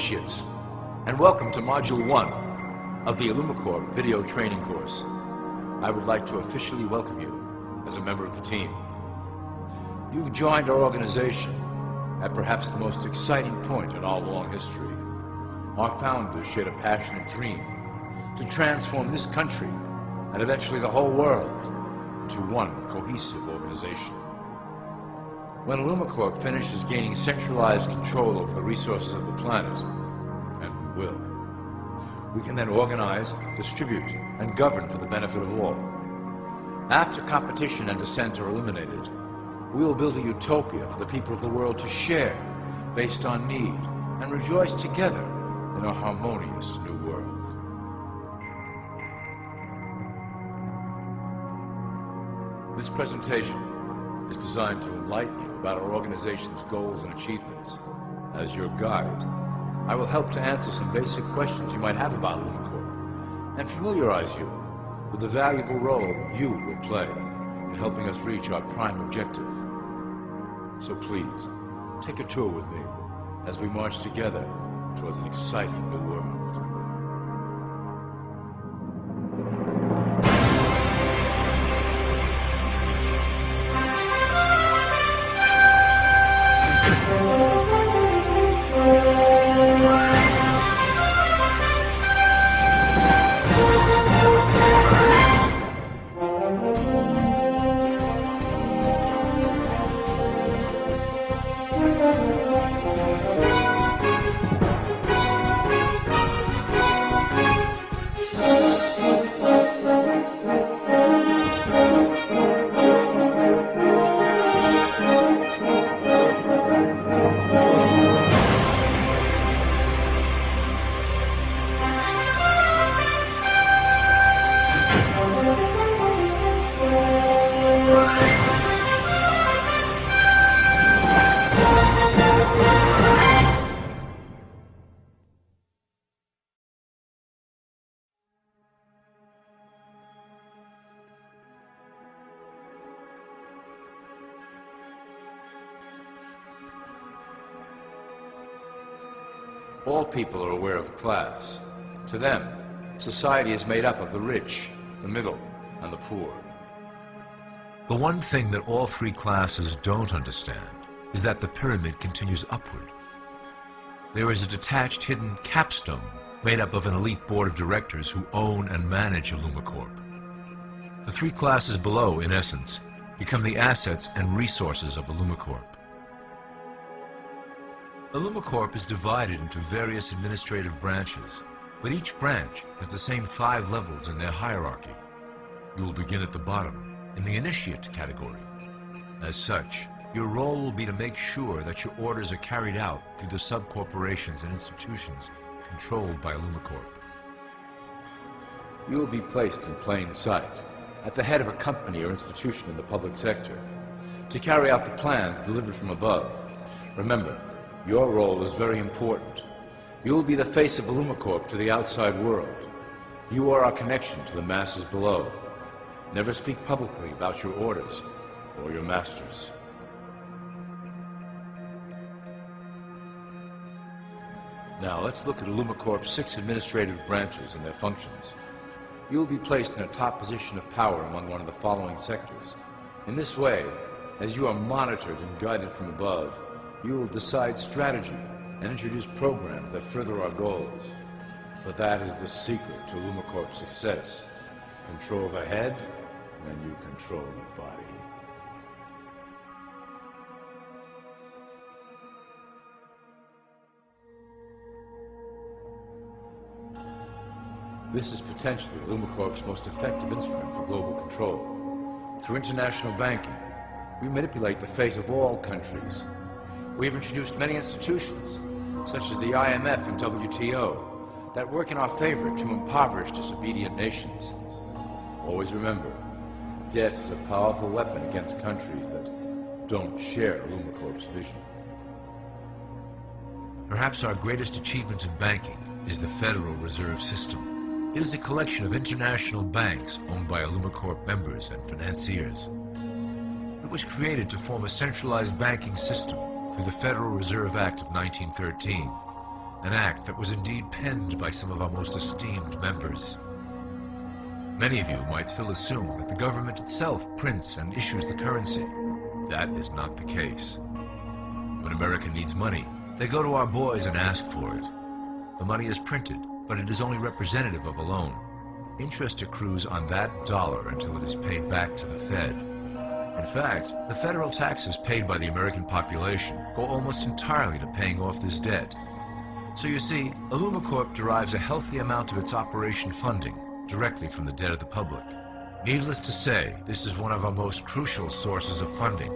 initiates, and welcome to Module 1 of the IllumiCorp video training course. I would like to officially welcome you as a member of the team. You've joined our organization at perhaps the most exciting point in our long history. Our founders shared a passionate dream to transform this country and eventually the whole world into one cohesive organization. When IllumiCorp finishes gaining centralized control over the resources of the planet, and we will, we can then organize, distribute, and govern for the benefit of all. After competition and dissent are eliminated, we will build a utopia for the people of the world to share based on need and rejoice together in a harmonious new world. This presentation is designed to enlighten you about our organization's goals and achievements. As your guide, I will help to answer some basic questions you might have about IllumiCorp and familiarize you with the valuable role you will play in helping us reach our prime objective. So please, take a tour with me as we march together towards an exciting new world. All people are aware of class. To them, society is made up of the rich, the middle, and the poor. The one thing that all three classes don't understand is that the pyramid continues upward. There is a detached hidden capstone made up of an elite board of directors who own and manage IllumiCorp. The three classes below, in essence, become the assets and resources of IllumiCorp. IllumiCorp is divided into various administrative branches, but each branch has the same 5 levels in their hierarchy. You will begin at the bottom, in the initiate category. As such, your role will be to make sure that your orders are carried out through the sub-corporations and institutions controlled by IllumiCorp. You will be placed in plain sight, at the head of a company or institution in the public sector, to carry out the plans delivered from above. Remember, your role is very important. You will be the face of IllumiCorp to the outside world. You are our connection to the masses below. Never speak publicly about your orders or your masters. Now let's look at IllumiCorp's 6 administrative branches and their functions. You will be placed in a top position of power among one of the following sectors. In this way, as you are monitored and guided from above, you will decide strategy and introduce programs that further our goals. But that is the secret to IllumiCorp's success. Control the head, and you control the body. This is potentially IllumiCorp's most effective instrument for global control. Through international banking, we manipulate the fate of all countries. We have introduced many institutions, such as the IMF and WTO, that work in our favor to impoverish disobedient nations. Always remember, debt is a powerful weapon against countries that don't share IllumiCorp's vision. Perhaps our greatest achievement in banking is the Federal Reserve System. It is a collection of international banks owned by IllumiCorp members and financiers. It was created to form a centralized banking system through the Federal Reserve Act of 1913. an act that was indeed penned by some of our most esteemed members. Many of you might still assume that the government itself prints and issues the currency. That is not the case. When America needs money, they go to our boys and ask for it. The money is printed, but it is only representative of a loan. Interest accrues on that dollar until it is paid back to the Fed. In fact, the federal taxes paid by the American population go almost entirely to paying off this debt. So you see, IllumiCorp derives a healthy amount of its operation funding directly from the debt of the public. Needless to say, this is one of our most crucial sources of funding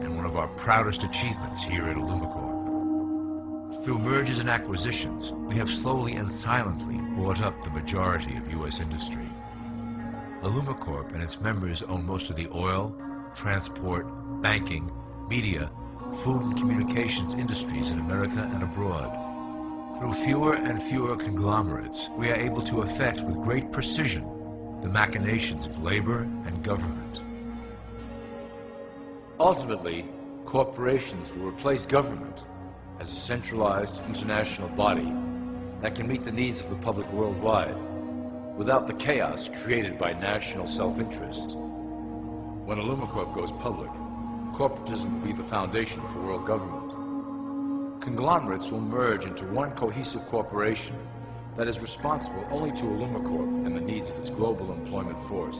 and one of our proudest achievements here at IllumiCorp. Through mergers and acquisitions, we have slowly and silently bought up the majority of U.S. industry. IllumiCorp and its members own most of the oil, transport, banking, media, food and communications industries in America and abroad. Through fewer and fewer conglomerates, we are able to effect with great precision the machinations of labor and government. Ultimately, corporations will replace government as a centralized international body that can meet the needs of the public worldwide without the chaos created by national self-interest. When IllumiCorp goes public, corporatism will be the foundation for world government. Conglomerates will merge into one cohesive corporation that is responsible only to IllumiCorp and the needs of its global employment force.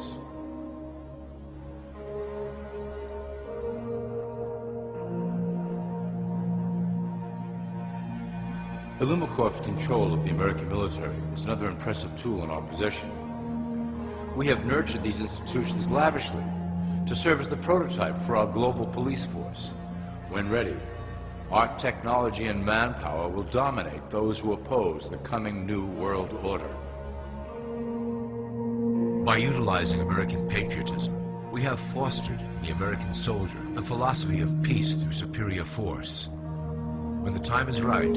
IllumiCorp's control of the American military is another impressive tool in our possession. We have nurtured these institutions lavishly to serve as the prototype for our global police force. When ready, our technology and manpower will dominate those who oppose the coming new world order. By utilizing American patriotism, we have fostered in the American soldier the philosophy of peace through superior force. When the time is right,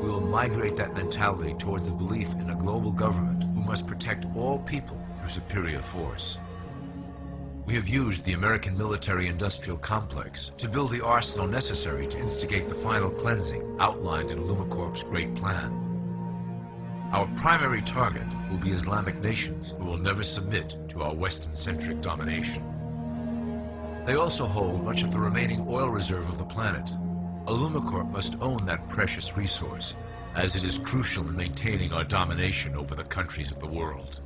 we will migrate that mentality towards the belief in a global government who must protect all people through superior force. We have used the American military-industrial complex to build the arsenal necessary to instigate the final cleansing outlined in IllumiCorp's great plan. Our primary target will be Islamic nations who will never submit to our Western-centric domination. They also hold much of the remaining oil reserve of the planet. IllumiCorp must own that precious resource, as it is crucial in maintaining our domination over the countries of the world.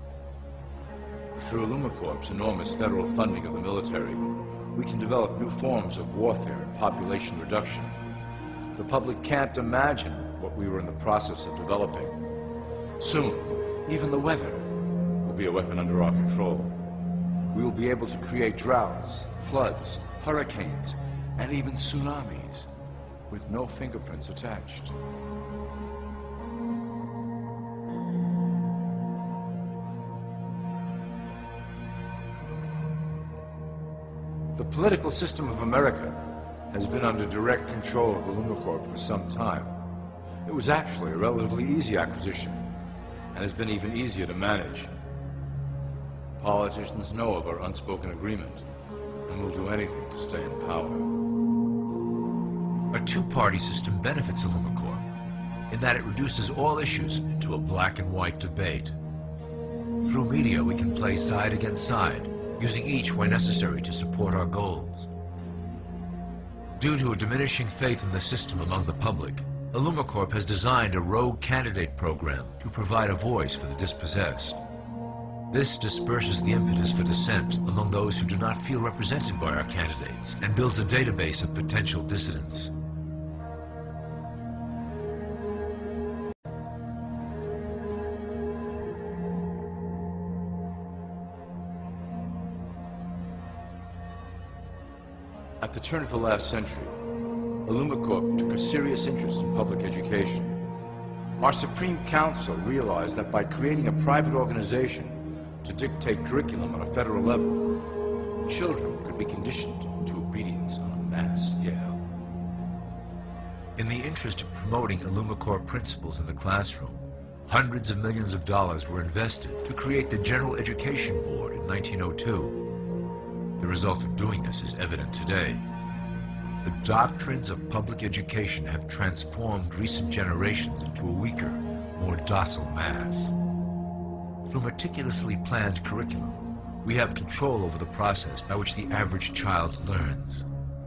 Through IllumiCorp's enormous federal funding of the military, we can develop new forms of warfare and population reduction. The public can't imagine what we were in the process of developing. Soon, even the weather will be a weapon under our control. We will be able to create droughts, floods, hurricanes, and even tsunamis with no fingerprints attached. The political system of America has been under direct control of IllumiCorp for some time. It was actually a relatively easy acquisition and has been even easier to manage. Politicians know of our unspoken agreement and will do anything to stay in power. A two-party system benefits IllumiCorp in that it reduces all issues into a black and white debate. Through media, we can play side against side, using each where necessary to support our goals. Due to a diminishing faith in the system among the public, IllumiCorp has designed a rogue candidate program to provide a voice for the dispossessed. This disperses the impetus for dissent among those who do not feel represented by our candidates and builds a database of potential dissidents. At the turn of the last century, IllumiCorp took a serious interest in public education. Our Supreme Council realized that by creating a private organization to dictate curriculum on a federal level, children could be conditioned into obedience on a mass scale. In the interest of promoting IllumiCorp principles in the classroom, hundreds of millions of dollars were invested to create the General Education Board in 1902. The result of doing this is evident today. the doctrines of public education have transformed recent generations into a weaker, more docile mass. Through meticulously planned curriculum, we have control over the process by which the average child learns.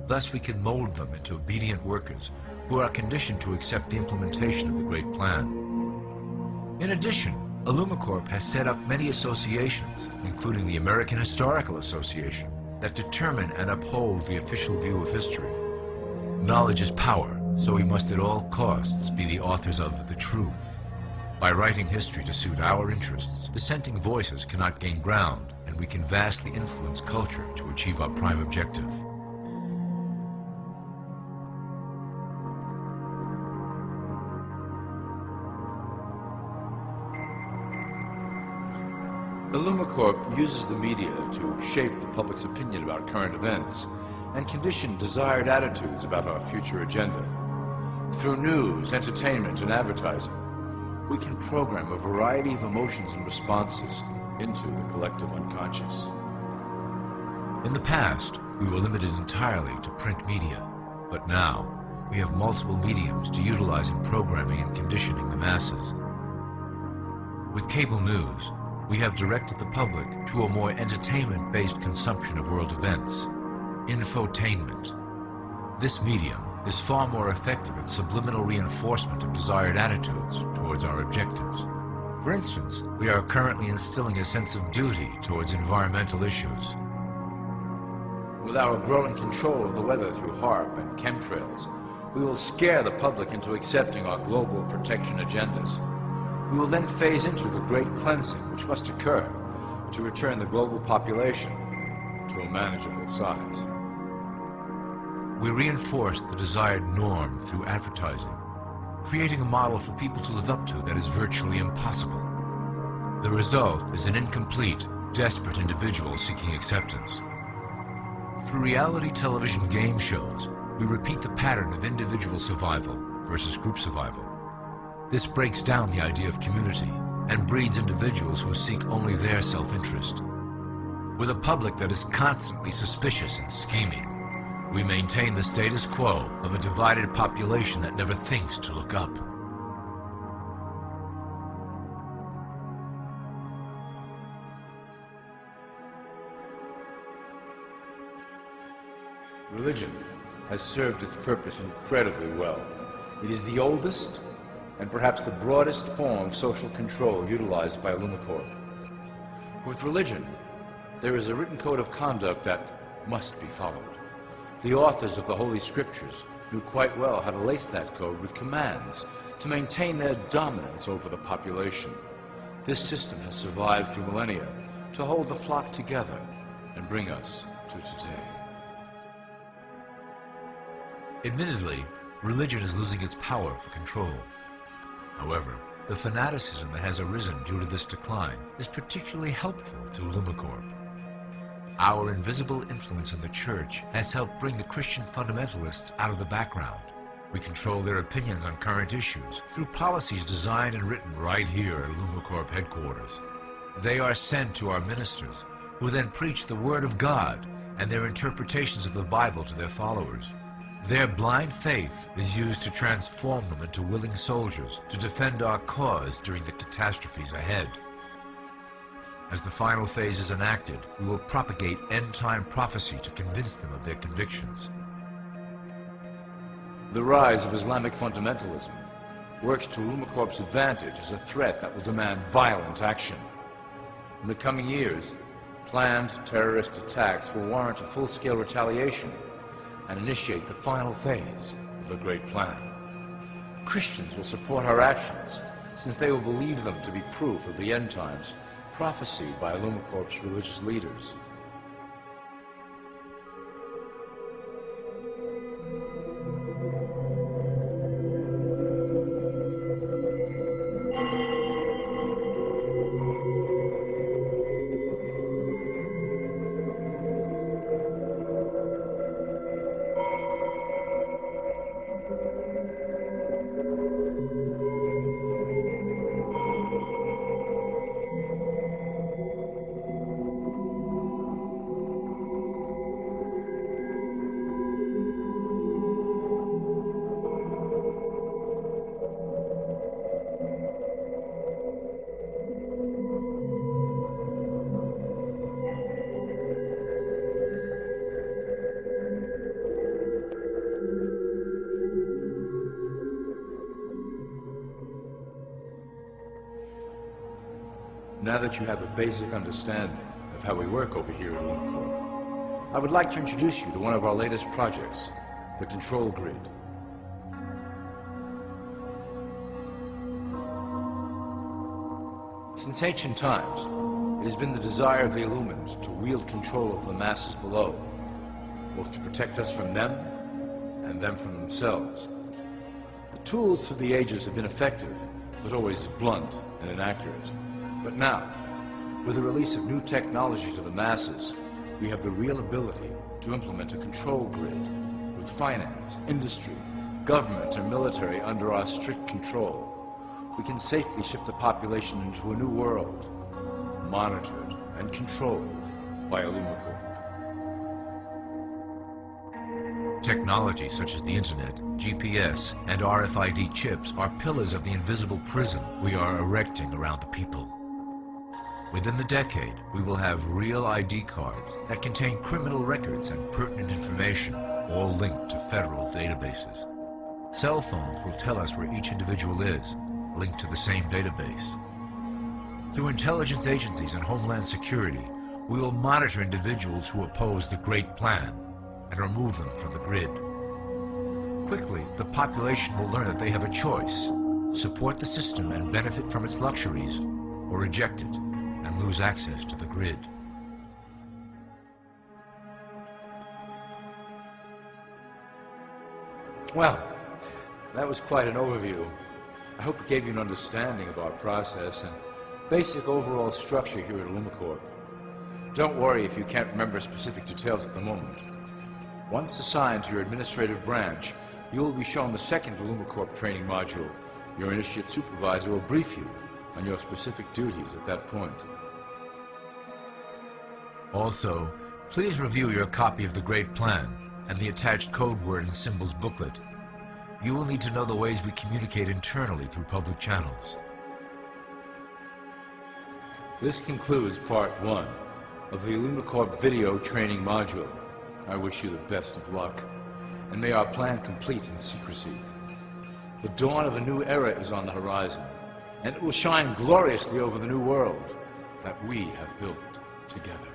Thus, we can mold them into obedient workers who are conditioned to accept the implementation of the great plan. In addition, IllumiCorp has set up many associations, including the American Historical Association, that determine and uphold the official view of history. Knowledge is power, so we must at all costs be the authors of the truth. By writing history to suit our interests, dissenting voices cannot gain ground, and we can vastly influence culture to achieve our prime objective. IllumiCorp uses the media to shape the public's opinion about current events and condition desired attitudes about our future agenda. Through news, entertainment, and advertising, we can program a variety of emotions and responses into the collective unconscious. In the past, we were limited entirely to print media, but now we have multiple mediums to utilize in programming and conditioning the masses. With cable news, we have directed the public to a more entertainment-based consumption of world events, infotainment. This medium is far more effective at subliminal reinforcement of desired attitudes towards our objectives. For instance, we are currently instilling a sense of duty towards environmental issues. With our growing control of the weather through HARP and chemtrails, we will scare the public into accepting our global protection agendas. We will then phase into the great cleansing which must occur to return the global population to a manageable size. We reinforce the desired norm through advertising, creating a model for people to live up to that is virtually impossible. The result is an incomplete, desperate individual seeking acceptance. Through reality television game shows, we repeat the pattern of individual survival versus group survival. This breaks down the idea of community and breeds individuals who seek only their self-interest. With a public that is constantly suspicious and scheming, we maintain the status quo of a divided population that never thinks to look up. Religion has served its purpose incredibly well. It is the oldest and perhaps the broadest form of social control utilized by IllumiCorp. With religion, there is a written code of conduct that must be followed. The authors of the Holy Scriptures knew quite well how to lace that code with commands to maintain their dominance over the population. This system has survived through millennia to hold the flock together and bring us to today. Admittedly, religion is losing its power for control. However, the fanaticism that has arisen due to this decline is particularly helpful to IllumiCorp. Our invisible influence in the church has helped bring the Christian fundamentalists out of the background. We control their opinions on current issues through policies designed and written right here at IllumiCorp headquarters. They are sent to our ministers, who then preach the Word of God and their interpretations of the Bible to their followers. Their blind faith is used to transform them into willing soldiers to defend our cause during the catastrophes ahead. As the final phase is enacted, we will propagate end-time prophecy to convince them of their convictions. The rise of Islamic fundamentalism works to IllumiCorp's advantage as a threat that will demand violent action. In the coming years, planned terrorist attacks will warrant a full-scale retaliation and initiate the final phase of the Great Plan. Christians will support our actions, since they will believe them to be proof of the end times prophesied by IllumiCorp's religious leaders. Now that you have a basic understanding of how we work over here at IllumiCorp, I would like to introduce you to one of our latest projects, the Control Grid. Since ancient times, it has been the desire of the Illumins to wield control of the masses below, both to protect us from them and them from themselves. The tools through the ages have been effective, but always blunt and inaccurate. But now, with the release of new technology to the masses, we have the real ability to implement a control grid with finance, industry, government, and military under our strict control. We can safely ship the population into a new world, monitored and controlled by IllumiCorp. Technology such as the Internet, GPS, and RFID chips are pillars of the invisible prison we are erecting around the people. Within the decade, we will have real ID cards that contain criminal records and pertinent information, all linked to federal databases. Cell phones will tell us where each individual is, linked to the same database. Through intelligence agencies and Homeland Security, we will monitor individuals who oppose the Great Plan and remove them from the grid. Quickly, the population will learn that they have a choice: support the system and benefit from its luxuries, or reject it and lose access to the grid. Well, that was quite an overview. I hope it gave you an understanding of our process and basic overall structure here at IllumiCorp. Don't worry if you can't remember specific details at the moment. Once assigned to your administrative branch, you will be shown the second IllumiCorp training module. Your initiate supervisor will brief you on your specific duties at that point. Also, please review your copy of the Great Plan and the attached code word and symbols booklet. You will need to know the ways we communicate internally through public channels. This concludes part 1 of the IllumiCorp video training module. I wish you the best of luck, and may our plan complete in secrecy. The dawn of a new era is on the horizon, and it will shine gloriously over the new world that we have built together.